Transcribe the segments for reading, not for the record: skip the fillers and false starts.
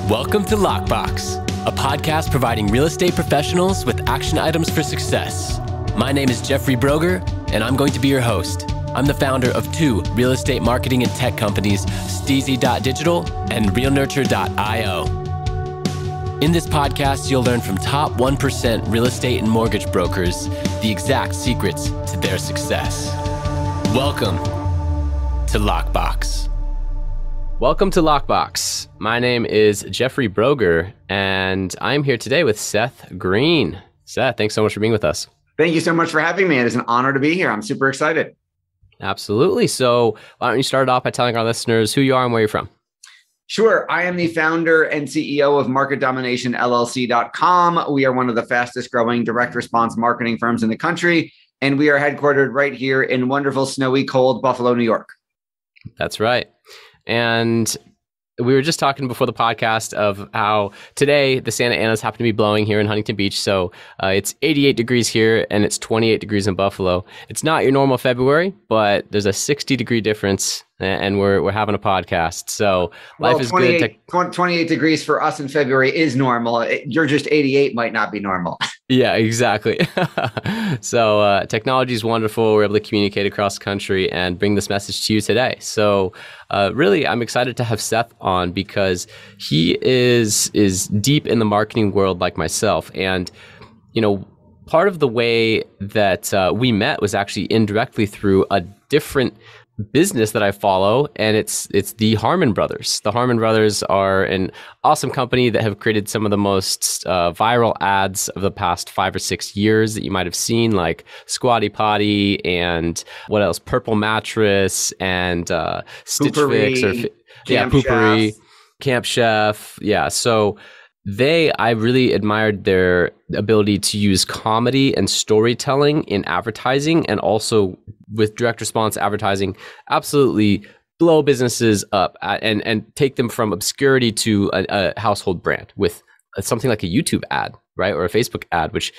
Welcome to Lockbox, a podcast providing real estate professionals with action items for success. My name is Jeffrey Broger, and I'm going to be your host. I'm the founder of two real estate marketing and tech companies, Steezy.digital and RealNurture.io. In this podcast, you'll learn from top 1% real estate and mortgage brokers the exact secrets to their success. Welcome to Lockbox. Welcome to Lockbox. My name is Jeffrey Broger, and I'm here today with Seth Green. Seth, thanks so much for being with us. Thank you so much for having me. It is an honor to be here. I'm super excited. Absolutely. So why don't you start off by telling our listeners who you are and where you're from? Sure. I am the founder and CEO of MarketDominationLLC.com. We are one of the fastest growing direct response marketing firms in the country, and we are headquartered right here in wonderful, snowy, cold Buffalo, New York. That's right. And we were just talking before the podcast of how today the Santa Anas happen to be blowing here in Huntington Beach. So it's 88 degrees here and it's 28 degrees in Buffalo. It's not your normal February, but there's a 60-degree difference, and we're having a podcast. So life is good. 28 degrees for us in February is normal. You're just 88 might not be normal. Yeah, exactly. So technology is wonderful. We're able to communicate across the country and bring this message to you today. So really, I'm excited to have Seth on because he is deep in the marketing world like myself. And, you know, part of the way that we met was actually indirectly through a different business that I follow, and it's the Harmon Brothers. The Harmon Brothers are an awesome company that have created some of the most viral ads of the past 5 or 6 years that you might have seen, like Squatty Potty and what else? Purple Mattress and Stitch Fix or Poopery, Camp Chef. Yeah, so I really admired their ability to use comedy and storytelling in advertising, and also with direct response advertising, absolutely blow businesses up and take them from obscurity to a household brand with something like a YouTube ad, right? Or a Facebook ad, which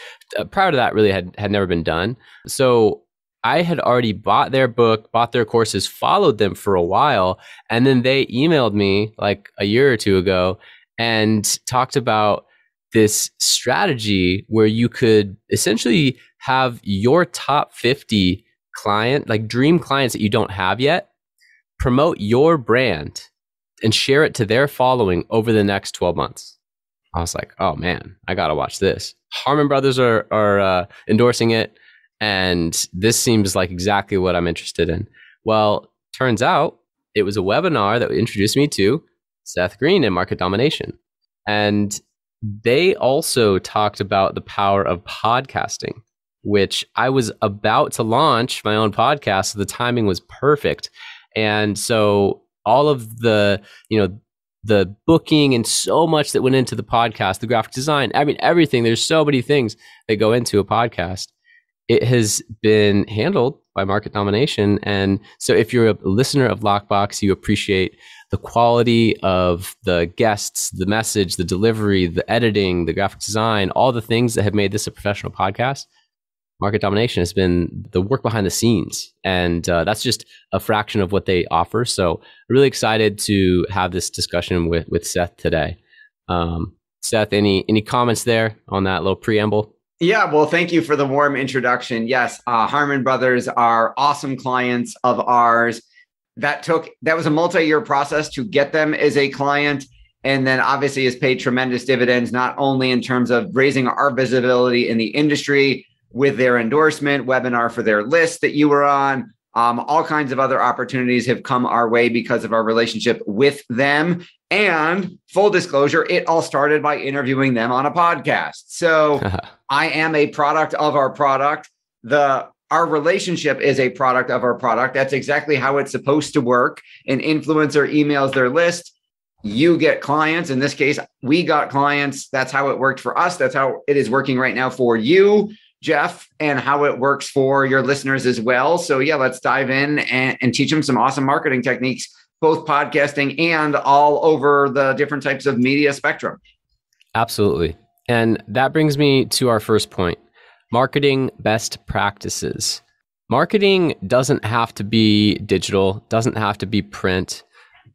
prior to that really had never been done. So I had already bought their book, bought their courses, followed them for a while. And then they emailed me like a year or two ago and talked about this strategy where you could essentially have your top 50 client, like dream clients that you don't have yet, promote your brand and share it to their following over the next 12 months. I was like, oh man, I got to watch this. Harmon Brothers are endorsing it, and this seems like exactly what I'm interested in. Well, turns out it was a webinar that introduced me to Seth Green and Market Domination. And they also talked about the power of podcasting, which I was about to launch my own podcast. So the timing was perfect. And so all of the booking and so much that went into the podcast, the graphic design, I mean, everything, there's so many things that go into a podcast. It has been handled by Market Domination. And so if you're a listener of Lockbox, you appreciate the quality of the guests, the message, the delivery, the editing, the graphic design, all the things that have made this a professional podcast. Market Domination has been the work behind the scenes. And that's just a fraction of what they offer. So really excited to have this discussion with Seth today. Seth, any comments there on that little preamble? Yeah, well, thank you for the warm introduction. Yes, Harmon Brothers are awesome clients of ours. That was a multi-year process to get them as a client, and then obviously has paid tremendous dividends, not only in terms of raising our visibility in the industry with their endorsement, webinar for their list that you were on, all kinds of other opportunities have come our way because of our relationship with them. And full disclosure, it all started by interviewing them on a podcast. So I am a product of our product. Our relationship is a product of our product. That's exactly how it's supposed to work. An influencer emails their list. You get clients. In this case, we got clients. That's how it worked for us. That's how it is working right now for you, Jeff, and how it works for your listeners as well. So yeah, let's dive in and teach them some awesome marketing techniques, both podcasting and all over the different types of media spectrum. Absolutely. And that brings me to our first point. Marketing best practices. Marketing doesn't have to be digital, doesn't have to be print.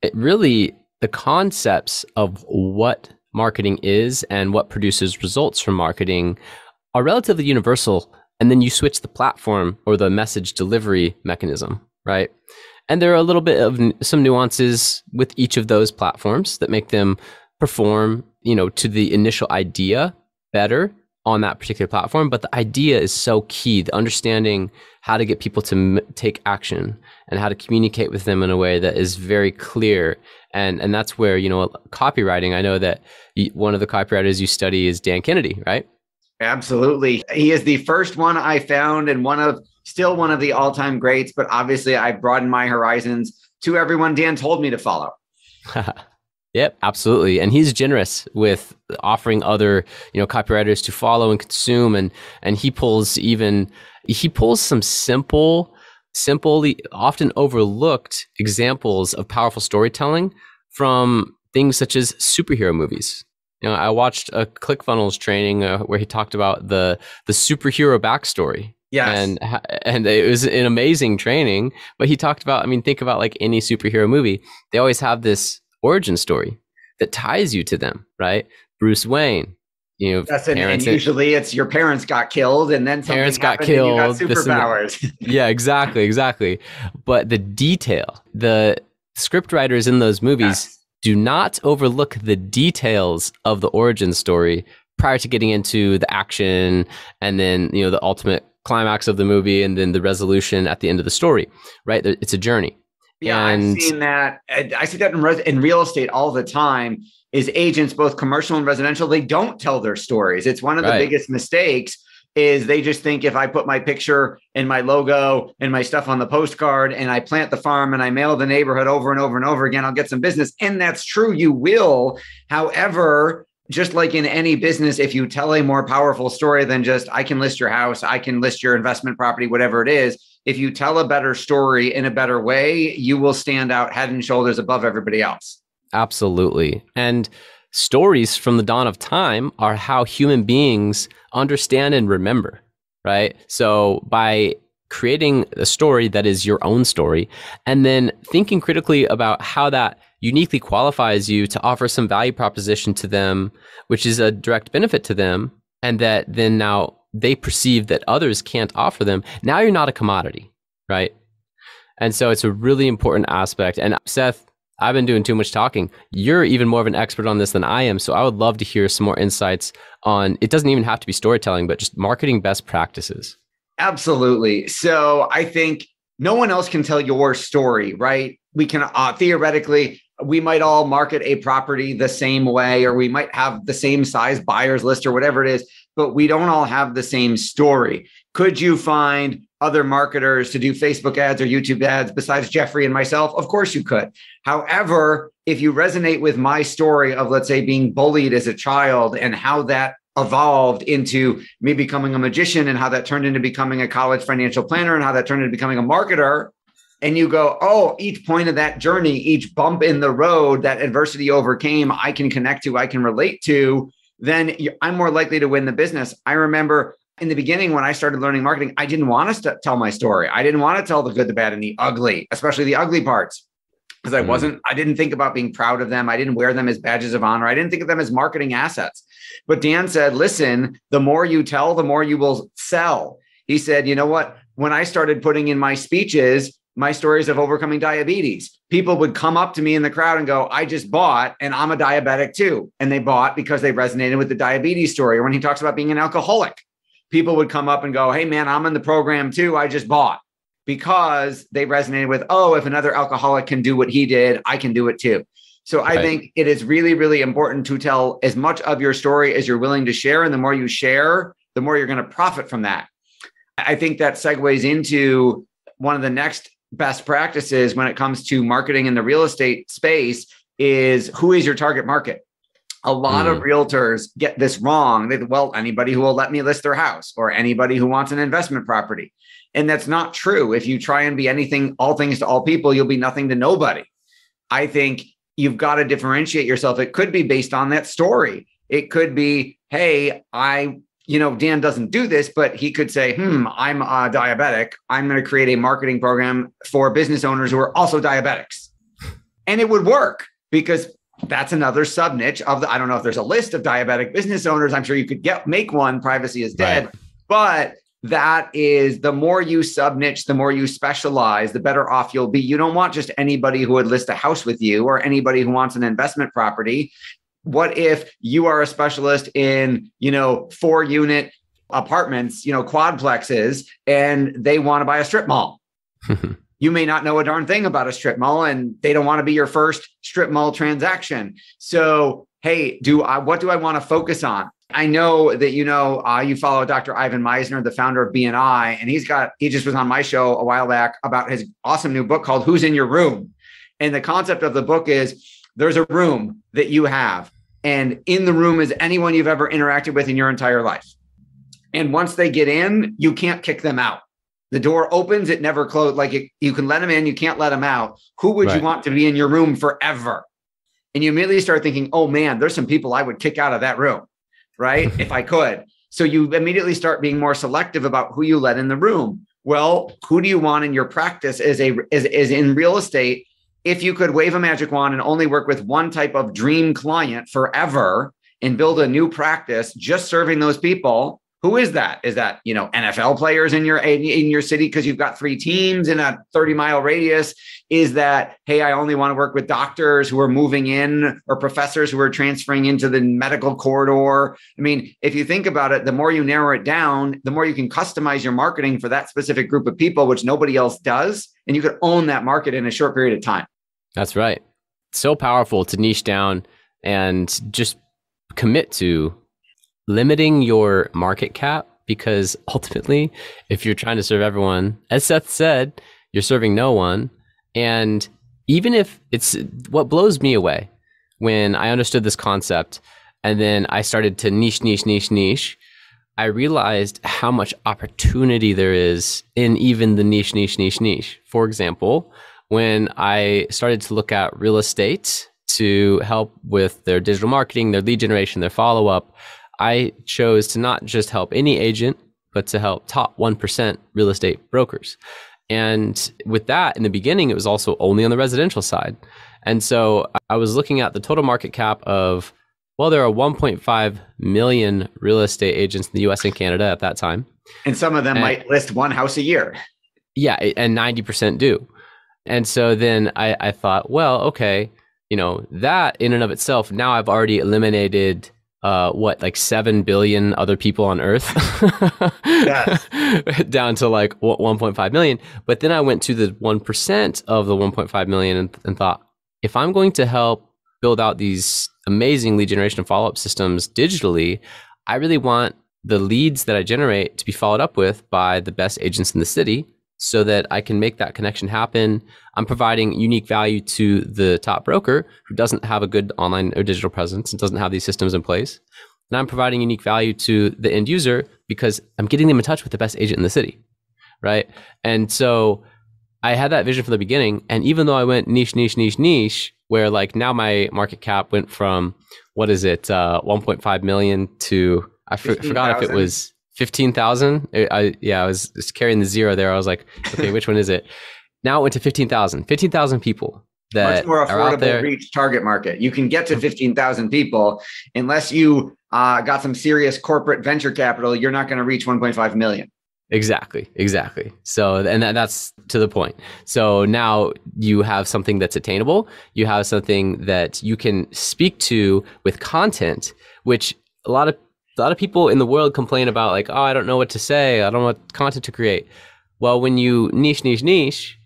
It really the concepts of what marketing is and what produces results from marketing are relatively universal. And then you switch the platform or the message delivery mechanism, right? And there are a little bit of some nuances with each of those platforms that make them perform, to the initial idea better on that particular platform. But the idea is so key, the understanding how to get people to take action and how to communicate with them in a way that is very clear. And that's where, copywriting, I know that one of the copywriters you study is Dan Kennedy, right? Absolutely. He is the first one I found and still one of the all-time greats, but obviously I've broadened my horizons to everyone Dan told me to follow. Yep, absolutely. And he's generous with offering other, copywriters to follow and consume. And he pulls some simply often overlooked examples of powerful storytelling from things such as superhero movies. I watched a ClickFunnels training where he talked about the superhero backstory. Yes. And it was an amazing training, but he talked about, think about like any superhero movie, they always have this origin story that ties you to them, right? Bruce Wayne, Yes, and usually it's your parents got killed and then parents got killed and you got superpowers. Yeah, exactly. But the detail, the script writers in those movies do not overlook the details of the origin story prior to getting into the action and then, the ultimate climax of the movie and then the resolution at the end of the story, right? It's a journey. Yeah, I've seen that. I see that in real estate all the time is agents, both commercial and residential, they don't tell their stories. It's one of the biggest mistakes is they just think if I put my picture and my logo and my stuff on the postcard and I plant the farm and I mail the neighborhood over and over and over again, I'll get some business. And that's true, you will. However, just like in any business, if you tell a more powerful story than just, I can list your house, I can list your investment property, whatever it is, if you tell a better story in a better way, you will stand out head and shoulders above everybody else. Absolutely. And stories from the dawn of time are how human beings understand and remember, right? So by creating a story that is your own story, and then thinking critically about how that uniquely qualifies you to offer some value proposition to them, which is a direct benefit to them, and that then now they perceive that others can't offer them. Now you're not a commodity, right? And so it's a really important aspect. And Seth, I've been doing too much talking. You're even more of an expert on this than I am. So I would love to hear some more insights on, it doesn't even have to be storytelling, but just marketing best practices. Absolutely. So I think no one else can tell your story, right? We can theoretically, we might all market a property the same way, or we might have the same size buyers list or whatever it is, but we don't all have the same story. Could you find other marketers to do Facebook ads or YouTube ads besides Jeffrey and myself? Of course you could. However, if you resonate with my story of, let's say, being bullied as a child and how that evolved into me becoming a magician and how that turned into becoming a college financial planner and how that turned into becoming a marketer, and you go, oh, each point of that journey, each bump in the road that adversity overcame, I can connect to, I can relate to, then I'm more likely to win the business. I remember in the beginning when I started learning marketing, I didn't want to tell my story. I didn't want to tell the good, the bad, and the ugly, especially the ugly parts, because I didn't think about being proud of them. I didn't wear them as badges of honor. I didn't think of them as marketing assets. But Dan said, listen, the more you tell, the more you will sell. He said, you know what? When I started putting in my speeches, my stories of overcoming diabetes, people would come up to me in the crowd and go, I just bought and I'm a diabetic too. And they bought because they resonated with the diabetes story. Or when he talks about being an alcoholic, people would come up and go, hey man, I'm in the program too. I just bought, because they resonated with, oh, if another alcoholic can do what he did, I can do it too. So I think it is really, really important to tell as much of your story as you're willing to share. And the more you share, the more you're going to profit from that. I think that segues into one of the next best practices when it comes to marketing in the real estate space is, who is your target market? A lot of realtors get this wrong. Well, anybody who will let me list their house, or anybody who wants an investment property. And that's not true. If you try and be anything, all things to all people, you'll be nothing to nobody. I think you've got to differentiate yourself. It could be based on that story. It could be, hey, Dan doesn't do this, but he could say, I'm a diabetic. I'm going to create a marketing program for business owners who are also diabetics. And it would work. because that's another sub niche of I don't know if there's a list of diabetic business owners. I'm sure you could make one. Privacy is dead, right. But that is, the more you sub niche, the more you specialize, the better off you'll be. You don't want just anybody who would list a house with you or anybody who wants an investment property. What if you are a specialist in, 4-unit apartments, quadplexes, and they want to buy a strip mall? You may not know a darn thing about a strip mall, and they don't want to be your first strip mall transaction. So, hey, what do I want to focus on? I know that you follow Dr. Ivan Misner, the founder of BNI, and he just was on my show a while back about his awesome new book called Who's in Your Room? And the concept of the book is there's a room that you have, and in the room is anyone you've ever interacted with in your entire life. And once they get in, you can't kick them out. The door opens, it never closed. You can let them in, you can't let them out. Who would you want to be in your room forever? And you immediately start thinking, oh man, there's some people I would kick out of that room, right? If I could. So you immediately start being more selective about who you let in the room. Well, who do you want in your practice is in real estate? If you could wave a magic wand and only work with one type of dream client forever and build a new practice just serving those people, who is that? Is that, NFL players in your city because you've got 3 teams in a 30-mile radius? Is that, hey, I only want to work with doctors who are moving in or professors who are transferring into the medical corridor? I mean, if you think about it, the more you narrow it down, the more you can customize your marketing for that specific group of people, which nobody else does. And you could own that market in a short period of time. That's right. So powerful to niche down and just commit to limiting your market cap, because ultimately, if you're trying to serve everyone, as Seth said, you're serving no one. And even if it's what blows me away when I understood this concept and then I started to niche, I realized how much opportunity there is in even the niche. For example, when I started to look at real estate to help with their digital marketing, their lead generation, their follow-up, I chose to not just help any agent, but to help top 1% real estate brokers. And with that, in the beginning, it was also only on the residential side. And so I was looking at the total market cap of, there are 1.5 million real estate agents in the US and Canada at that time. And some of them might list one house a year. Yeah, and 90% do. And so then I thought, okay, that in and of itself, now I've already eliminated 7 billion other people on Earth yes. down to 1.5 million. But then I went to the 1% of the 1.5 million and thought, if I'm going to help build out these amazing lead generation and follow-up systems digitally, I really want the leads that I generate to be followed up with by the best agents in the city so that I can make that connection happen. I'm providing unique value to the top broker who doesn't have a good online or digital presence and doesn't have these systems in place. And I'm providing unique value to the end user because I'm getting them in touch with the best agent in the city, right? And so I had that vision from the beginning. And even though I went niche, where now my market cap went from, 1.5 million to, I forgot if it was 15,000. I was just carrying the zero there. I was like, okay, which one is it? Now it went to 15,000 people that much more are out there. Affordable reach target market. You can get to 15,000 people unless you got some serious corporate venture capital. You're not going to reach 1.5 million. Exactly. So, and that's to the point. So now you have something that's attainable. You have something that you can speak to with content, which a lot of people in the world complain about, I don't know what to say. I don't know what content to create. Well, when you niche,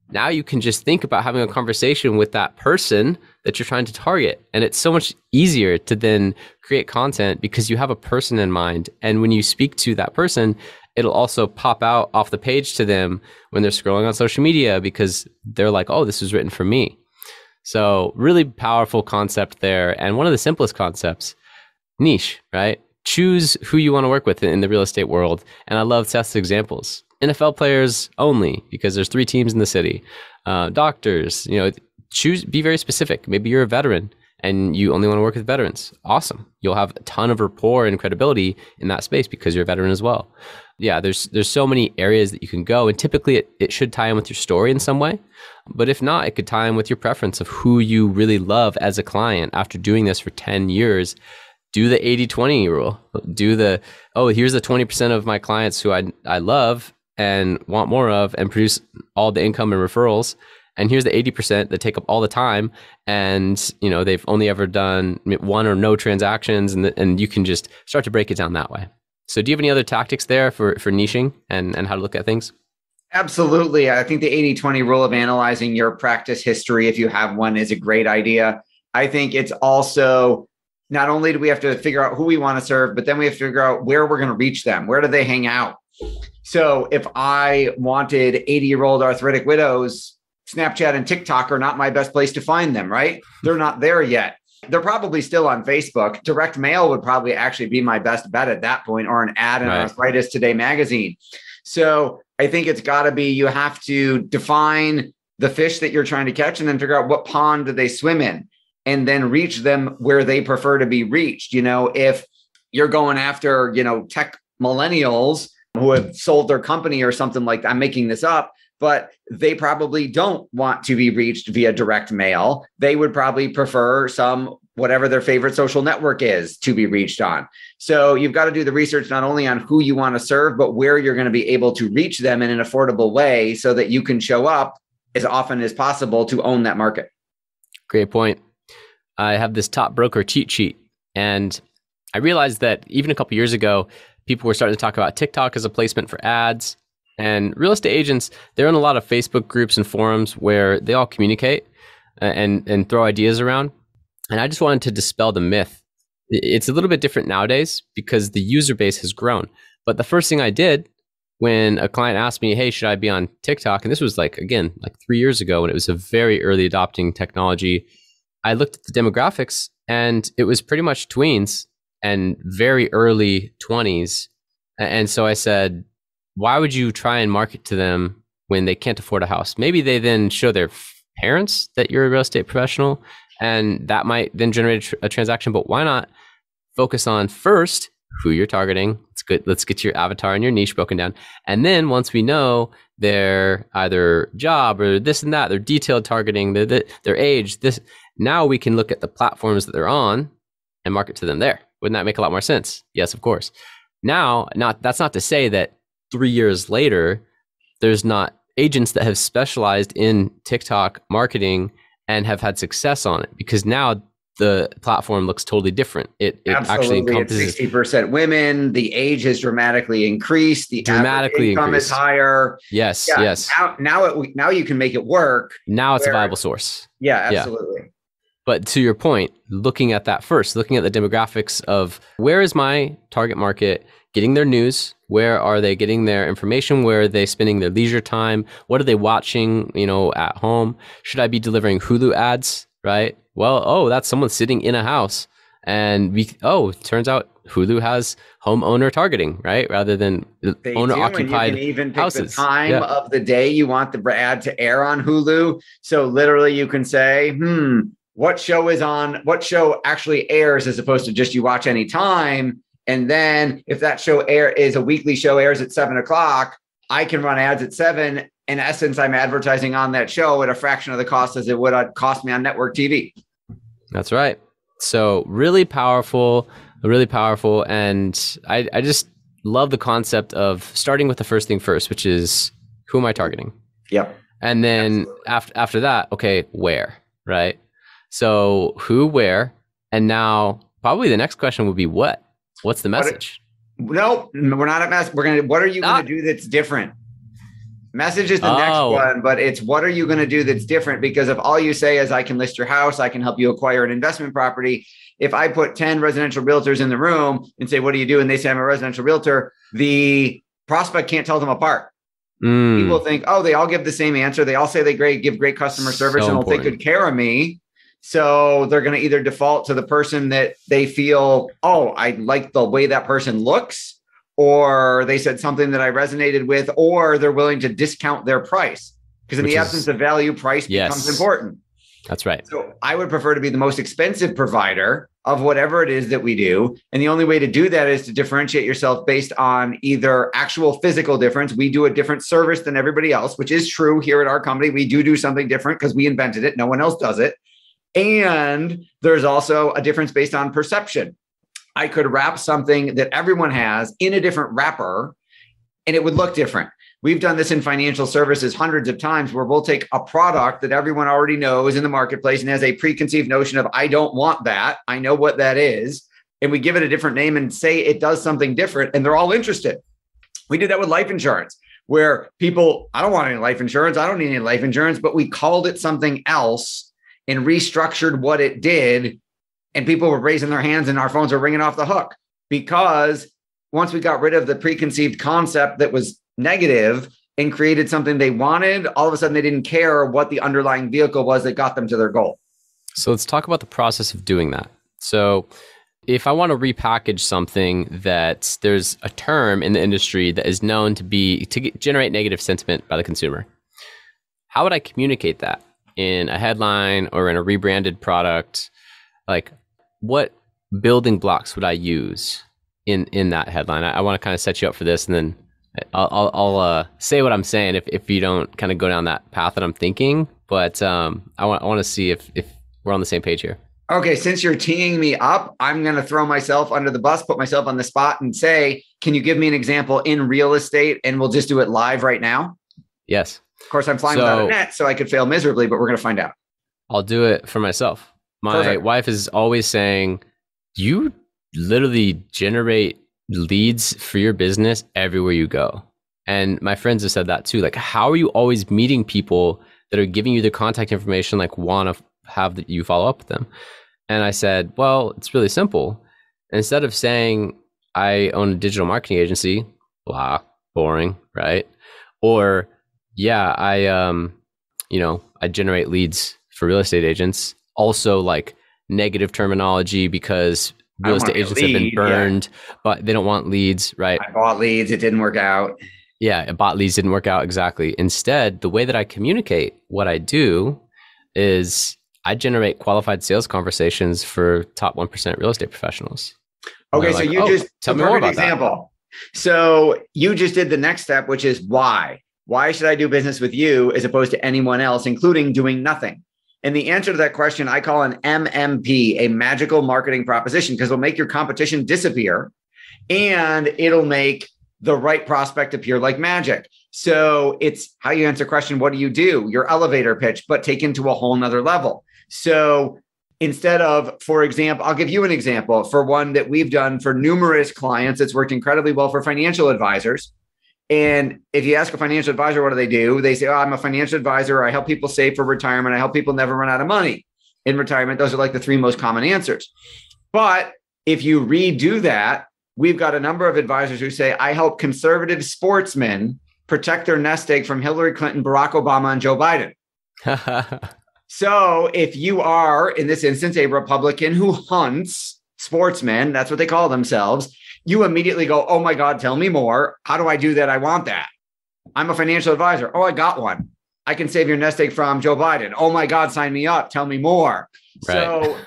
now you can just think about having a conversation with that person that you're trying to target. And it's so much easier to then create content because you have a person in mind. And when you speak to that person, it'll also pop out off the page to them when they're scrolling on social media because they're like, oh, this was written for me. So really powerful concept there. And one of the simplest concepts, niche, right? Choose who you want to work with in the real estate world. And I love Seth's examples. NFL players only, because there's 3 teams in the city. Doctors, be very specific. Maybe you're a veteran and you only want to work with veterans. Awesome. You'll have a ton of rapport and credibility in that space because you're a veteran as well. Yeah, there's so many areas that you can go, and typically it should tie in with your story in some way. But if not, it could tie in with your preference of who you really love as a client after doing this for 10 years. Do the 80-20 rule. Do the, here's the 20% of my clients who I love and want more of and produce all the income and referrals. And here's the 80% that take up all the time. And, they've only ever done one or no transactions. And you can just start to break it down that way. So do you have any other tactics there for niching and how to look at things? Absolutely. I think the 80-20 rule of analyzing your practice history, if you have one, is a great idea. I think it's also, not only do we have to figure out who we want to serve, but then we have to figure out where we're going to reach them. Where do they hang out? So if I wanted 80-year-old arthritic widows, Snapchat and TikTok are not my best place to find them, right? They're not there yet. They're probably still on Facebook. Direct mail would probably actually be my best bet at that point, or an ad in Arthritis Today magazine. So I think it's got to be, you have to define the fish that you're trying to catch and then figure out what pond do they swim in, and then reach them where they prefer to be reached. If you're going after, tech millennials who have sold their company or something like that, I'm making this up, but they probably don't want to be reached via direct mail. They would probably prefer whatever their favorite social network is to be reached on. So you've got to do the research not only on who you want to serve, but where you're going to be able to reach them in an affordable way so that you can show up as often as possible to own that market. Great point. I have this top broker cheat sheet, and I realized that even a couple years ago, people were starting to talk about TikTok as a placement for ads. And real estate agents, they're in a lot of Facebook groups and forums where they all communicate and throw ideas around. And I just wanted to dispel the myth. It's a little bit different nowadays because the user base has grown. But the first thing I did when a client asked me, hey, should I be on TikTok? And this was like 3 years ago when it was a very early adopting technology. I looked at the demographics and it was pretty much tweens and very early 20s. And so I said, why would you try and market to them when they can't afford a house? Maybe they then show their parents that you're a real estate professional, and that might then generate a transaction. But why not focus on first who you're targeting? It's good. Let's get your avatar and your niche broken down. And then once we know their either job or this and that, their detailed targeting, their age, now we can look at the platforms that they're on and market to them there. Wouldn't that make a lot more sense? Yes, of course. Now, that's not to say that 3 years later, there's not agents that have specialized in TikTok marketing and have had success on it, because now the platform looks totally different. It actually encompasses 60% women. The age has dramatically increased. The income is higher. Yes, yeah, yes. Now you can make it work. Now it's a viable source. Yeah, absolutely. Yeah. But to your point, looking at that first, looking at the demographics of where is my target market getting their news? Where are they getting their information? Where are they spending their leisure time? What are they watching, at home? Should I be delivering Hulu ads, right? Well, that's someone sitting in a house. And it turns out Hulu has homeowner targeting, right? Rather than owner-occupied houses. You can even pick the time of the day you want the ad to air on Hulu. So literally you can say, what show actually airs, as opposed to just you watch any time. And then if that show is a weekly show, airs at 7:00, I can run ads at 7. In essence, I'm advertising on that show at a fraction of the cost as it would cost me on network TV. That's right. So really powerful. And I just love the concept of starting with the first thing first, which is who am I targeting? Yep. And then after that, okay, where, right? So who, where, and now probably the next question would be what? What's the message? No, we're not at message. What are you going to do that's different? Message is the next one, but it's what are you going to do that's different? Because if all you say is I can list your house, I can help you acquire an investment property. If I put 10 residential realtors in the room and say, what do you do? And they say, I'm a residential realtor. The prospect can't tell them apart. People think, they all give the same answer. They all say they give great customer service and they'll take good care of me. So they're going to either default to the person that they feel, I like the way that person looks, or they said something that I resonated with, or they're willing to discount their price. Because in the absence of value, price becomes important. That's right. So I would prefer to be the most expensive provider of whatever it is that we do. And the only way to do that is to differentiate yourself based on either actual physical difference. We do a different service than everybody else, which is true here at our company. We do something different because we invented it. No one else does it. And there's also a difference based on perception. I could wrap something that everyone has in a different wrapper and it would look different. We've done this in financial services hundreds of times where we'll take a product that everyone already knows in the marketplace and has a preconceived notion of, I don't want that. I know what that is. And we give it a different name and say it does something different. And they're all interested. We did that with life insurance where people, I don't want any life insurance. I don't need any life insurance, but we called it something else and restructured what it did. And people were raising their hands and our phones were ringing off the hook because once we got rid of the preconceived concept that was negative and created something they wanted, all of a sudden they didn't care what the underlying vehicle was that got them to their goal. So let's talk about the process of doing that. So if I want to repackage something that there's a term in the industry that is known to generate negative sentiment by the consumer, how would I communicate that in a headline or in a rebranded product? Like, what building blocks would I use in that headline? I want to kind of set you up for this, and then I'll say what I'm saying if you don't kind of go down that path that I'm thinking. But I want to see if we're on the same page here. Okay, since you're teeing me up, I'm going to throw myself under the bus, put myself on the spot and say, can you give me an example in real estate? And we'll just do it live right now. Yes. Of course, I'm flying without a net, so I could fail miserably, but we're going to find out. I'll do it for myself. My wife is always saying, you literally generate leads for your business everywhere you go. And my friends have said that too. Like, how are you always meeting people that are giving you their contact information, like want to have you follow up with them? And I said, well, it's really simple. Instead of saying I own a digital marketing agency, blah, boring, right? Or yeah, I generate leads for real estate agents. Also, like, negative terminology because real estate agents have been burned, but they don't want leads, right? I bought leads. It didn't work out. Yeah, I bought leads, didn't work out. Exactly. Instead, the way that I communicate what I do is I generate qualified sales conversations for top 1% real estate professionals. Okay, so you just tell me more about example. That. So you just did the next step, which is why? Why should I do business with you as opposed to anyone else, including doing nothing? And the answer to that question, I call an MMP, a magical marketing proposition, because it'll make your competition disappear and it'll make the right prospect appear like magic. So it's how you answer the question, what do you do? Your elevator pitch, but taken to a whole nother level. So instead of, for example, I'll give you an example for one that we've done for numerous clients. It's worked incredibly well for financial advisors. And if you ask a financial advisor, what do? They say, oh, I'm a financial advisor. I help people save for retirement. I help people never run out of money in retirement. Those are like the three most common answers. But if you redo that, we've got a number of advisors who say, I help conservative sportsmen protect their nest egg from Hillary Clinton, Barack Obama, and Joe Biden. So if you are, in this instance, a Republican who hunts sportsmen, that's what they call themselves, you immediately go, oh my God, tell me more. How do I do that? I want that. I'm a financial advisor. Oh, I got one. I can save your nest egg from Joe Biden. Oh my God, sign me up. Tell me more. Right. So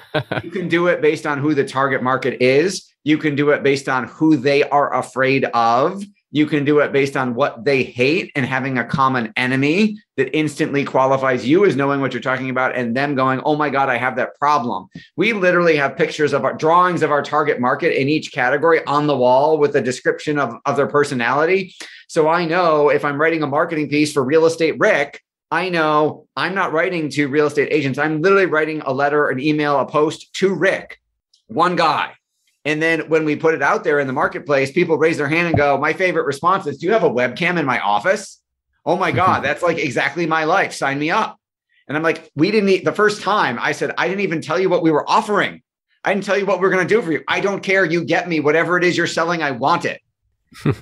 you can do it based on who the target market is. You can do it based on who they are afraid of. You can do it based on what they hate and having a common enemy that instantly qualifies you as knowing what you're talking about and them going, oh my God, I have that problem. We literally have pictures of our drawings of our target market in each category on the wall with a description of their personality. So I know if I'm writing a marketing piece for Real Estate Rick, I know I'm not writing to real estate agents. I'm literally writing a letter, an email, a post to Rick, one guy. And then when we put it out there in the marketplace, people raise their hand and go, my favorite response is, do you have a webcam in my office? Oh my God, that's like exactly my life. Sign me up. And I'm like, the first time I said, I didn't even tell you what we were offering. I didn't tell you what we're going to do for you. I don't care. You get me. Whatever it is you're selling, I want it.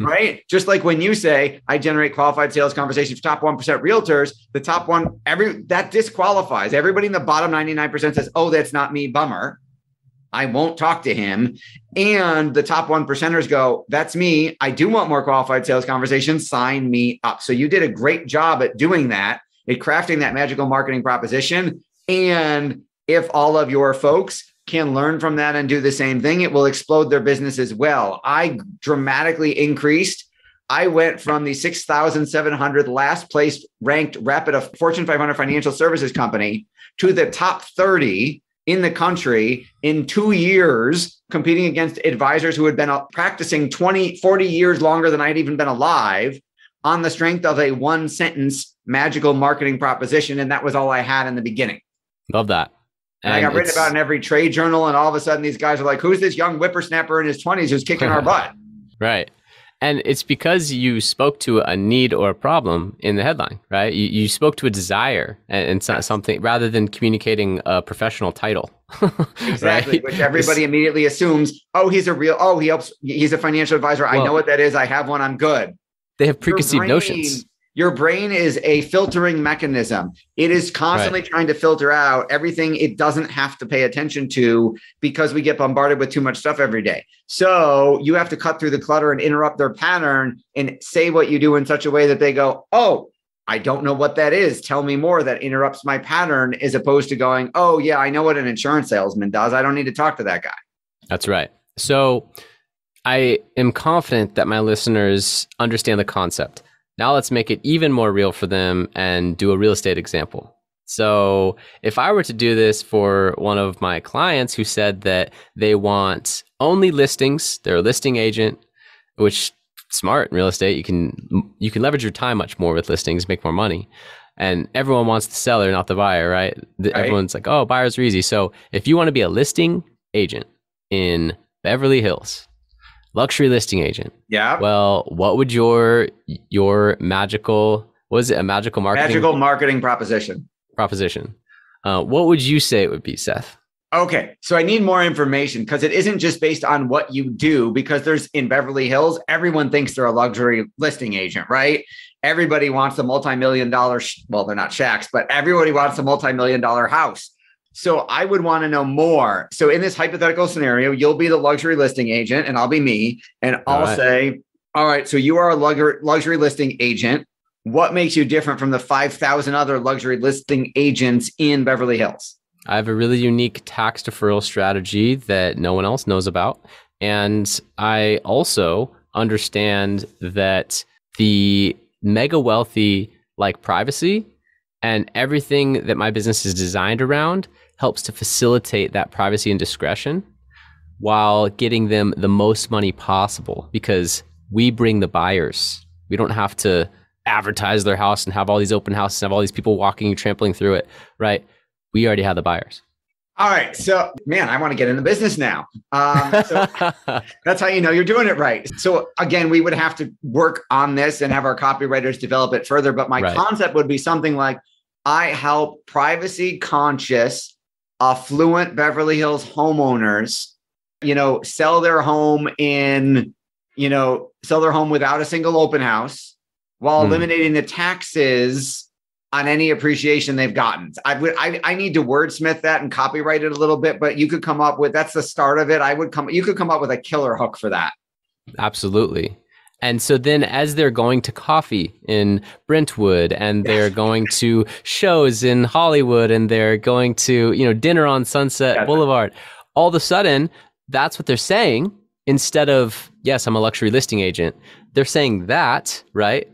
Right? Just like when you say, I generate qualified sales conversations for top 1% realtors, the top one, that disqualifies. Everybody in the bottom 99% says, oh, that's not me. Bummer. I won't talk to him. And the top 1%ers go, that's me. I do want more qualified sales conversations. Sign me up. So you did a great job at doing that, at crafting that magical marketing proposition. And if all of your folks can learn from that and do the same thing, it will explode their business as well. I dramatically increased. I went from the 6,700 last place ranked rep at a Fortune 500 financial services company to the top 30 in the country in 2 years, competing against advisors who had been practicing 20, 40 years longer than I'd even been alive, on the strength of a one sentence magical marketing proposition. And that was all I had in the beginning. Love that. And I got written about in every trade journal. And all of a sudden these guys are like, who's this young whippersnapper in his 20s who's kicking our butt? Right. And it's because you spoke to a need or a problem in the headline, right? You spoke to a desire and something rather than communicating a professional title. Exactly. Right? Which everybody immediately assumes, he's a financial advisor. I know what that is. I have one. I'm good. They have preconceived notions. Your brain is a filtering mechanism. It is constantly trying to filter out everything it doesn't have to pay attention to because we get bombarded with too much stuff every day. So you have to cut through the clutter and interrupt their pattern and say what you do in such a way that they go, oh, I don't know what that is. Tell me more. That interrupts my pattern, as opposed to going, oh, yeah, I know what an insurance salesman does. I don't need to talk to that guy. That's right. So I am confident that my listeners understand the concept. Now let's make it even more real for them and do a real estate example. So if I were to do this for one of my clients who said that they want only listings, they're a listing agent, which smart in real estate, you can leverage your time much more with listings, make more money. And everyone wants the seller, not the buyer, right? Everyone's like, oh, buyers are easy. So if you want to be a listing agent in Beverly Hills, luxury listing agent. Yeah. Well, what would your magical marketing proposition? What would you say it would be, Seth? Okay. So I need more information because it isn't just based on what you do, because there's in Beverly Hills, everyone thinks they're a luxury listing agent, right? Everybody wants a multi-million-dollar, well, they're not shacks, but everybody wants a multi-million-dollar house. So I would want to know more. So in this hypothetical scenario, you'll be the luxury listing agent and I'll be me. And I'll say, all right, so you are a luxury listing agent. What makes you different from the 5,000 other luxury listing agents in Beverly Hills? I have a really unique tax deferral strategy that no one else knows about. And I also understand that the mega wealthy like privacy, and everything that my business is designed around helps to facilitate that privacy and discretion while getting them the most money possible, because we bring the buyers. We don't have to advertise their house and have all these open houses and have all these people walking and trampling through it, right? We already have the buyers. All right. So, man, I want to get in the business now. So that's how you know you're doing it right. So again, we would have to work on this and have our copywriters develop it further. But my concept would be something like, I help privacy conscious, affluent Beverly Hills homeowners, sell their home without a single open house while eliminating the taxes on any appreciation they've gotten. I need to wordsmith that and copyright it a little bit, but you could come up with, that's the start of it. You could come up with a killer hook for that. Absolutely. And so then as they're going to coffee in Brentwood and they're going to shows in Hollywood and they're going to, dinner on Sunset Boulevard, all of a sudden, that's what they're saying. Instead of, yes, I'm a luxury listing agent, they're saying that, right?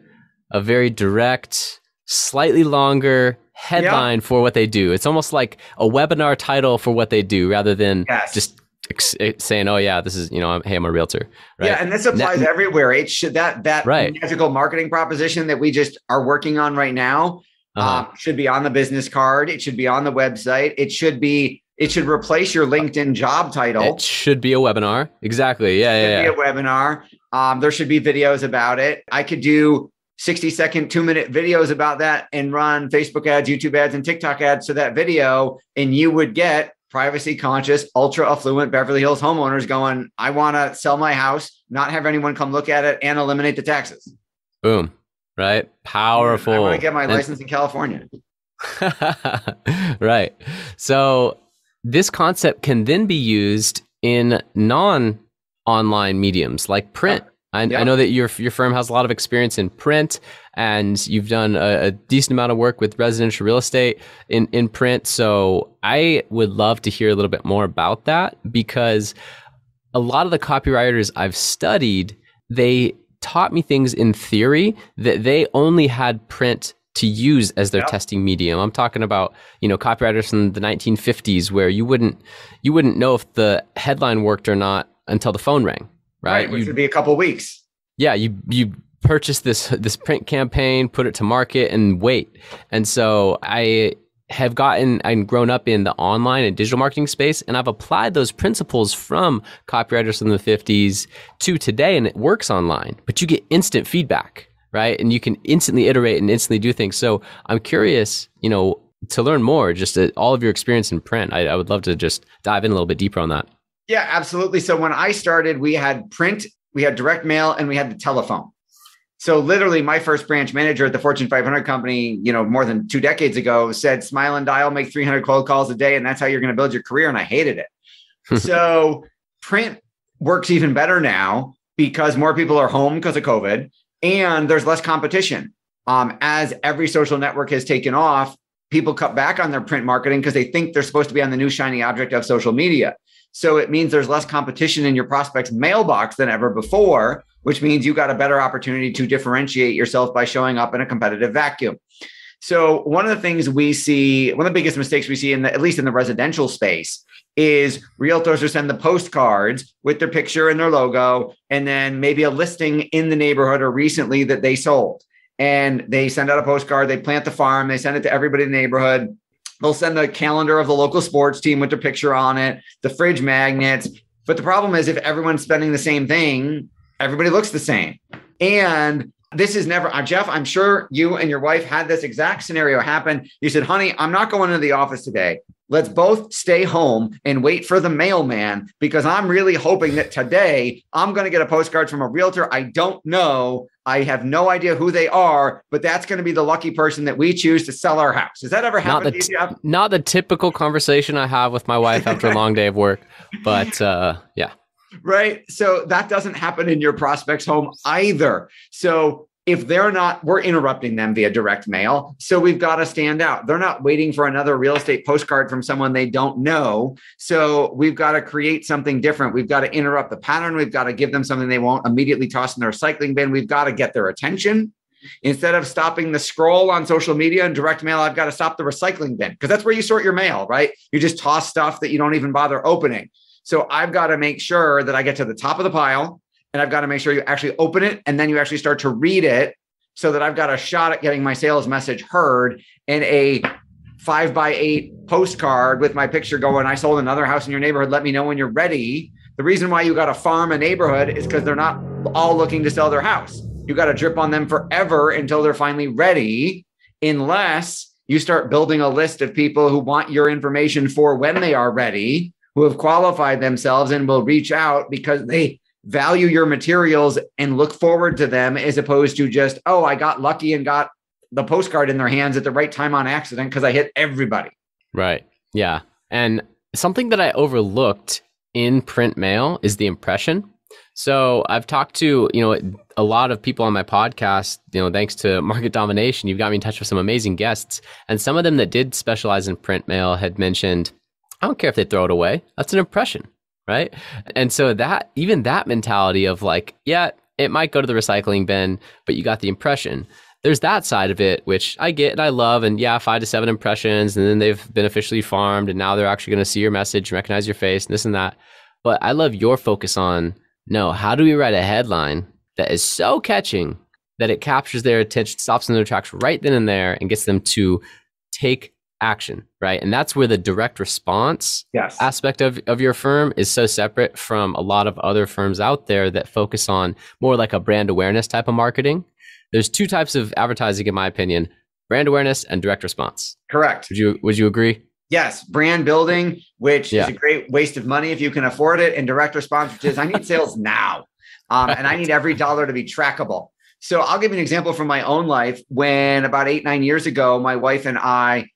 A very direct, slightly longer headline for what they do. It's almost like a webinar title for what they do rather than just saying, oh yeah, this is, hey, I'm a realtor. Right? Yeah. And this applies everywhere. It should, that magical marketing proposition that we just are working on right now should be on the business card. It should be on the website. It should replace your LinkedIn job title. It should be a webinar. Exactly. Yeah. It should be a webinar. There should be videos about it. I could do 60-second, 2-minute videos about that and run Facebook ads, YouTube ads, and TikTok ads to that video. And you would get privacy conscious, ultra affluent Beverly Hills homeowners going, I want to sell my house, not have anyone come look at it, and eliminate the taxes. Boom. Right. Powerful. I want to get my license in California. Right. So this concept can then be used in non-online mediums like print. I know that your firm has a lot of experience in print, and you've done a decent amount of work with residential real estate in print. So I would love to hear a little bit more about that, because a lot of the copywriters I've studied, they taught me things in theory that they only had print to use as their testing medium. I'm talking about, copywriters from the 1950s, where you wouldn't know if the headline worked or not until the phone rang. Right, which would be a couple of weeks. Yeah, you purchase this print campaign, put it to market, and wait. And so I have gotten and grown up in the online and digital marketing space, and I've applied those principles from copywriters from the 50s to today, and it works online. But you get instant feedback, right? And you can instantly iterate and instantly do things. So I'm curious, to learn more, just all of your experience in print. I would love to just dive in a little bit deeper on that. Yeah, absolutely. So when I started, we had print, we had direct mail, and we had the telephone. So literally my first branch manager at the Fortune 500 company, more than 2 decades ago, said, smile and dial, make 300 cold calls a day, and that's how you're going to build your career. And I hated it. So print works even better now because more people are home because of COVID, and there's less competition. As every social network has taken off, people cut back on their print marketing because they think they're supposed to be on the new shiny object of social media. So it means there's less competition in your prospect's mailbox than ever before, which means you got a better opportunity to differentiate yourself by showing up in a competitive vacuum. So one of the things we see, one of the biggest mistakes we see at least in the residential space, is realtors will send the postcards with their picture and their logo, and then maybe a listing in the neighborhood or recently that they sold. And they send out a postcard, they plant the farm, they send it to everybody in the neighborhood. They'll send the calendar of the local sports team with their picture on it, the fridge magnets. But the problem is if everyone's spending the same thing, everybody looks the same. And this is never, Jeff, I'm sure you and your wife had this exact scenario happen. You said, honey, I'm not going into the office today. Let's both stay home and wait for the mailman, because I'm really hoping that today I'm going to get a postcard from a realtor I don't know. I have no idea who they are, but that's going to be the lucky person that we choose to sell our house. Does that ever happen to you, Jeff? Not the typical conversation I have with my wife after a long day of work, but yeah. Right. So that doesn't happen in your prospect's home either. So if they're not, we're interrupting them via direct mail. So we've got to stand out. They're not waiting for another real estate postcard from someone they don't know. So we've got to create something different. We've got to interrupt the pattern. We've got to give them something they won't immediately toss in their recycling bin. We've got to get their attention. Instead of stopping the scroll on social media and direct mail, I've got to stop the recycling bin, because that's where you sort your mail, right? You just toss stuff that you don't even bother opening. So I've got to make sure that I get to the top of the pile, and I've got to make sure you actually open it, and then you actually start to read it, so that I've got a shot at getting my sales message heard in a 5x8 postcard with my picture going, I sold another house in your neighborhood. Let me know when you're ready. The reason why you got to farm a neighborhood is because they're not all looking to sell their house. You got to drip on them forever until they're finally ready, unless you start building a list of people who want your information for when they are ready, who have qualified themselves and will reach out because they value your materials and look forward to them, as opposed to just, oh, I got lucky and got the postcard in their hands at the right time on accident because I hit everybody. Right. Yeah. And something that I overlooked in print mail is the impression. So I've talked to, a lot of people on my podcast, thanks to Market Domination, you've got me in touch with some amazing guests. And some of them that did specialize in print mail had mentioned, I don't care if they throw it away. That's an impression. Right. And so that mentality of like, yeah, it might go to the recycling bin, but you got the impression. There's that side of it, which I get and I love. And yeah, 5 to 7 impressions, and then they've been officially farmed, and now they're actually going to see your message, recognize your face, and this and that. But I love your focus on, no, how do we write a headline that is so catching that it captures their attention, stops in their tracks right then and there, and gets them to take action, right? And that's where the direct response aspect of your firm is so separate from a lot of other firms out there that focus on more like a brand awareness type of marketing. There's 2 types of advertising, in my opinion: brand awareness and direct response. Correct. Would you agree? Yes. Brand building, which is a great waste of money if you can afford it, and direct response, which is I need sales now. And I need every dollar to be trackable. So I'll give you an example from my own life. When about 8-9 years ago, my wife and I,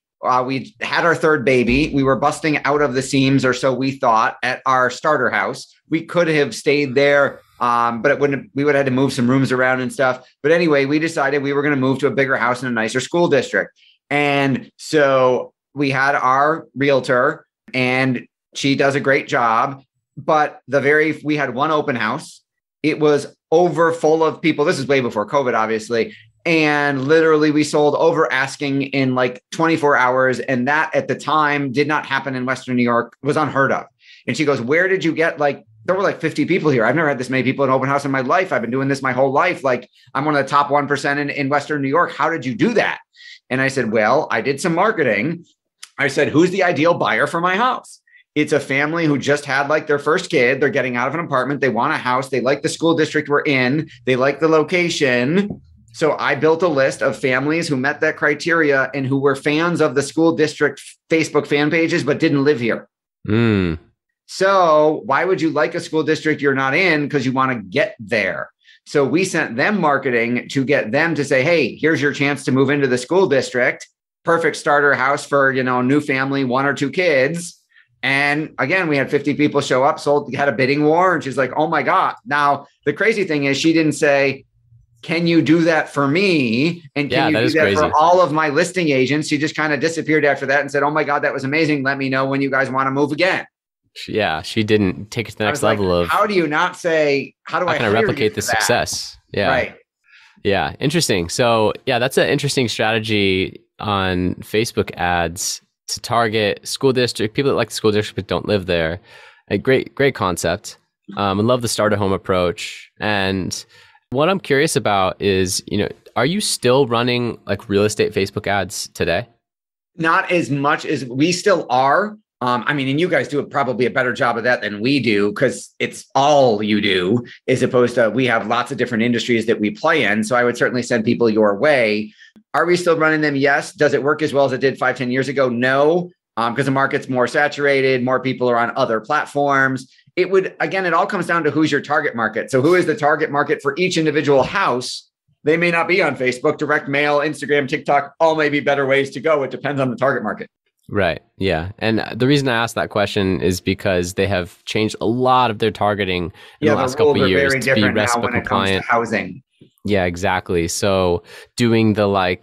we had our 3rd baby. We were busting out of the seams, or so we thought, at our starter house. We could have stayed there But we would have had to move some rooms around and stuff. But anyway, we decided we were going to move to a bigger house in a nicer school district. And so we had our realtor, and she does a great job. But we had one open house. It was over full of people. This is way before COVID, obviously. And literally we sold over asking in like 24 hours. And that at the time did not happen in Western New York. It was unheard of. And she goes, where did you get there were like 50 people here. I've never had this many people in open house in my life. I've been doing this my whole life. Like I'm one of the top 1% in Western New York. How did you do that? And I said, well, I did some marketing. I said, who's the ideal buyer for my house? It's a family who just had like their first kid. They're getting out of an apartment. They want a house. They like the school district we're in. They like the location. So I built a list of families who met that criteria and who were fans of the school district Facebook fan pages, but didn't live here. Mm. So why would you like a school district you're not in? Because you want to get there. So we sent them marketing to get them to say, hey, here's your chance to move into the school district. Perfect starter house for, a new family, 1 or 2 kids. And again, we had 50 people show up, had a bidding war. And she's like, oh my God. Now, the crazy thing is she didn't say, can you do that for me? And can you do that crazy for all of my listing agents? She just kind of disappeared after that and said, oh my God, that was amazing. Let me know when you guys want to move again. Yeah, she didn't take it to the next level of how do you not say, how can I replicate this success? Yeah. Right. Yeah. Interesting. So yeah, that's an interesting strategy on Facebook ads to target school district, people that like the school district but don't live there. A great concept. I love the starter home approach. And what I'm curious about is, are you still running like real estate Facebook ads today? Not as much as we still are. And you guys do probably a better job of that than we do because it's all you do, as opposed to we have lots of different industries that we play in. So I would certainly send people your way. Are we still running them? Yes. Does it work as well as it did 5-10 years ago? No, because the market's more saturated. More people are on other platforms. It all comes down to who's your target market. So who is the target market for each individual house? They may not be on Facebook, direct mail, Instagram, TikTok, all may be better ways to go. It depends on the target market. Right. Yeah. And the reason I asked that question is because they have changed a lot of their targeting in the last couple of years to be RESPA compliant. Housing. Yeah, exactly. So doing the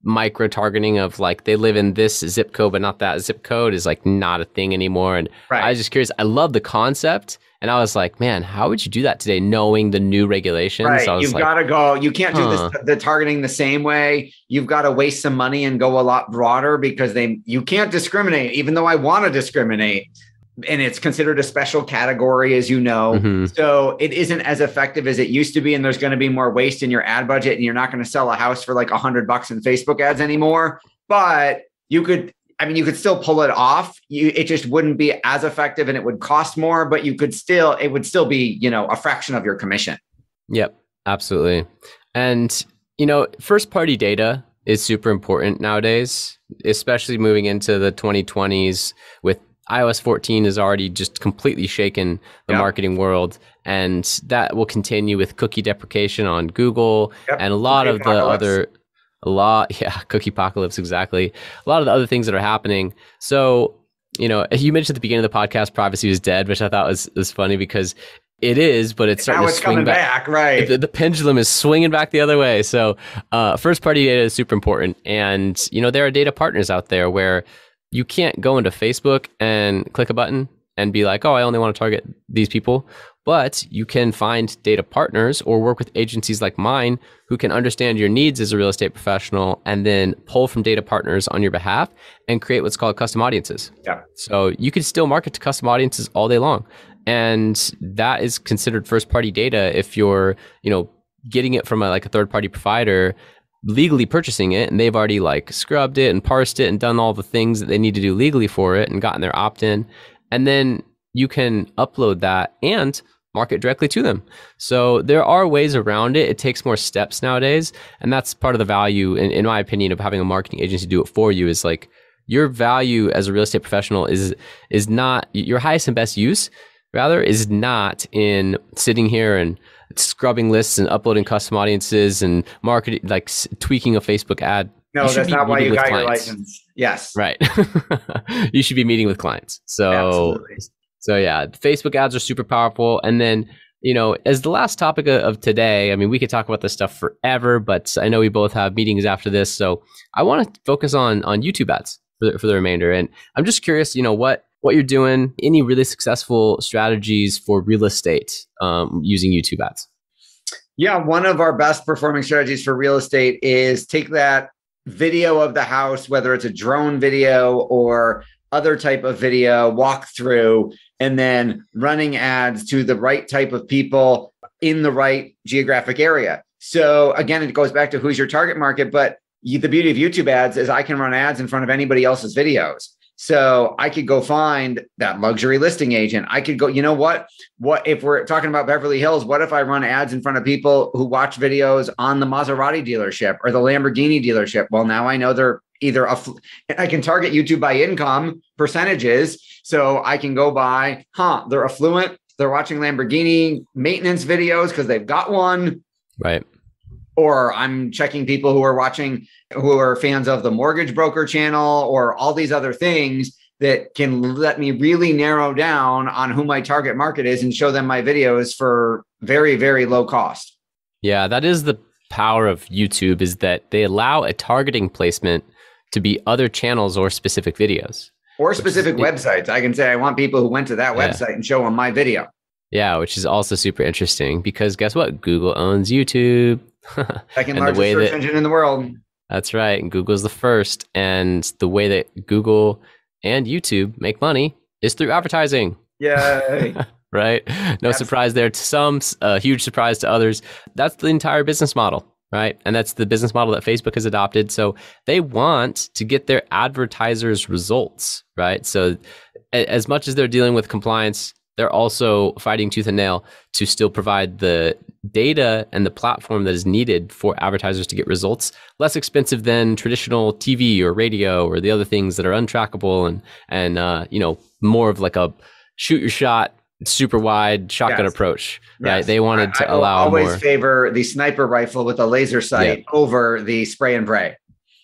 micro targeting of like they live in this zip code, but not that zip code is like not a thing anymore. And I was just curious. I love the concept. And I was like, man, how would you do that today knowing the new regulations? Right. You've got to go. You can't do the targeting the same way. You've got to waste some money and go a lot broader because you can't discriminate, even though I want to discriminate. And it's considered a special category, as you know. Mm-hmm. So it isn't as effective as it used to be. And there's going to be more waste in your ad budget. And you're not going to sell a house for like $100 in Facebook ads anymore. But you could still pull it off. It just wouldn't be as effective and it would cost more, but it would still be, a fraction of your commission. Yep, absolutely. And, first party data is super important nowadays, especially moving into the 2020s with iOS 14 has already just completely shaken the marketing world. And that will continue with cookie deprecation on Google and a lot of the other... cookie apocalypse, exactly. A lot of the other things that are happening. So, you mentioned at the beginning of the podcast, privacy was dead, which I thought was funny because it is, but it's starting to swing back. Right. The pendulum is swinging back the other way. So, first party data is super important. And, there are data partners out there where you can't go into Facebook and click a button and be like, oh, I only want to target these people. But you can find data partners or work with agencies like mine who can understand your needs as a real estate professional and then pull from data partners on your behalf and create what's called custom audiences. Yeah. So you can still market to custom audiences all day long. And that is considered first party data if you're, getting it from a third party provider, legally purchasing it, and they've already scrubbed it and parsed it and done all the things that they need to do legally for it and gotten their opt-in. And then you can upload that and market directly to them. So there are ways around it. It takes more steps nowadays. And that's part of the value, in my opinion, of having a marketing agency do it for you is your value as a real estate professional is not your highest and best use, rather is not in sitting here and scrubbing lists and uploading custom audiences and marketing, tweaking a Facebook ad. No, that's not why you got your license. Yes. Right. You should be meeting with clients. So, absolutely. So yeah, Facebook ads are super powerful. And then as the last topic of today, I mean, we could talk about this stuff forever, but I know we both have meetings after this. So I want to focus on YouTube ads for the remainder. And I'm just curious, what you're doing, any really successful strategies for real estate using YouTube ads? Yeah, one of our best performing strategies for real estate is take that video of the house, whether it's a drone video or other type of video walkthrough, and then running ads to the right type of people in the right geographic area. So again, it goes back to who's your target market, but the beauty of YouTube ads is I can run ads in front of anybody else's videos. So I could go find that luxury listing agent. I could go, what if we're talking about Beverly Hills, what if I run ads in front of people who watch videos on the Maserati dealership or the Lamborghini dealership? Well, now I know they're either I can target YouTube by income percentages. So I can go by, they're affluent. They're watching Lamborghini maintenance videos because they've got one. Right. Or I'm checking people who are fans of the mortgage broker channel or all these other things that can let me really narrow down on who my target market is and show them my videos for very, very low cost. Yeah, that is the power of YouTube, is that they allow a targeting placement to be other channels or specific videos. Or specific websites. I can say I want people who went to that website and show them my video. Yeah, which is also super interesting because guess what? Google owns YouTube. Second largest search engine in the world. That's right. And Google's the first. And the way that Google and YouTube make money is through advertising. Yay. Right? No surprise there to some, huge surprise to others. That's the entire business model, right? And that's the business model that Facebook has adopted. So they want to get their advertisers results, right? So as much as they're dealing with compliance, they're also fighting tooth and nail to still provide the data and the platform that is needed for advertisers to get results less expensive than traditional TV or radio or the other things that are untrackable and more of like a shoot your shot, super wide shotgun approach, right? They wanted to allow always favor the sniper rifle with a laser sight over the spray and pray.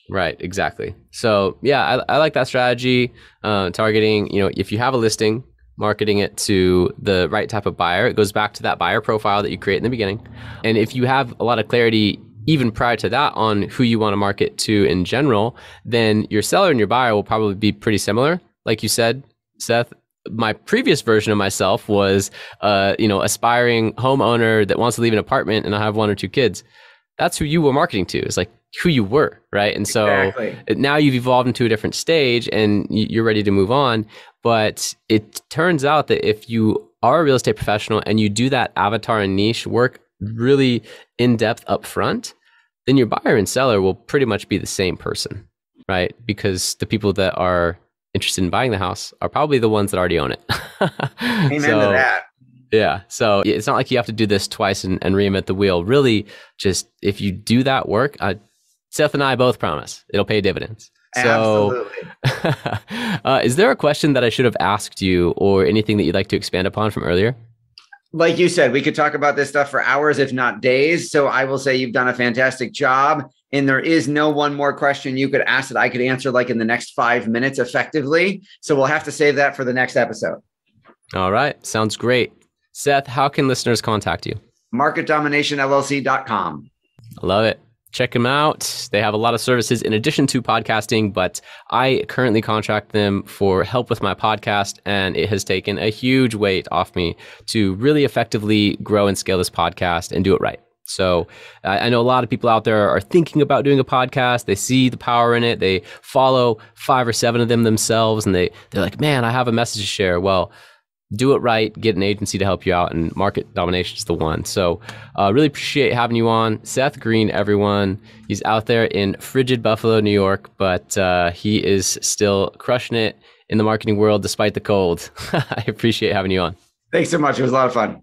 Right, exactly. So yeah, I like that strategy, targeting, if you have a listing, marketing it to the right type of buyer. It goes back to that buyer profile that you create in the beginning. And if you have a lot of clarity, even prior to that, on who you want to market to in general, then your seller and your buyer will probably be pretty similar. Like you said, Seth, my previous version of myself was, aspiring homeowner that wants to leave an apartment and I have 1 or 2 kids. That's who you were marketing to. It's like who you were, right? And so now you've evolved into a different stage and you're ready to move on. But it turns out that if you are a real estate professional and you do that avatar and niche work really in depth up front, then your buyer and seller will pretty much be the same person, right? Because the people that are interested in buying the house are probably the ones that already own it. Amen to that. Yeah. So it's not like you have to do this twice and reinvent the wheel. Really, just if you do that work, Seth and I both promise it'll pay dividends. So, absolutely. Is there a question that I should have asked you or anything that you'd like to expand upon from earlier? Like you said, we could talk about this stuff for hours, if not days. So I will say you've done a fantastic job. And there is no one more question you could ask that I could answer like in the next 5 minutes effectively. So we'll have to save that for the next episode. All right. Sounds great. Seth, how can listeners contact you? MarketDominationLLC.com. I love it. Check them out. They have a lot of services in addition to podcasting, but I currently contract them for help with my podcast, and it has taken a huge weight off me to really effectively grow and scale this podcast and do it right. So I know a lot of people out there are thinking about doing a podcast. They see the power in it. They follow 5 or 7 of them themselves, and they're like, man, I have a message to share. Well, do it right, get an agency to help you out, and Market Domination is the one. So really appreciate having you on. Seth Green, everyone. He's out there in frigid Buffalo, New York, but he is still crushing it in the marketing world despite the cold. I appreciate having you on. Thanks so much. It was a lot of fun.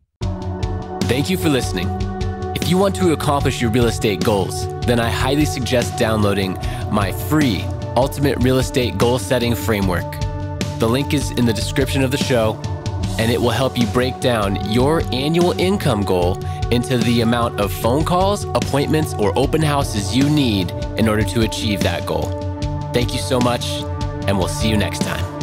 Thank you for listening. If you want to accomplish your real estate goals, then I highly suggest downloading my free Ultimate Real Estate Goal Setting Framework. The link is in the description of the show, and it will help you break down your annual income goal into the amount of phone calls, appointments, or open houses you need in order to achieve that goal. Thank you so much, and we'll see you next time.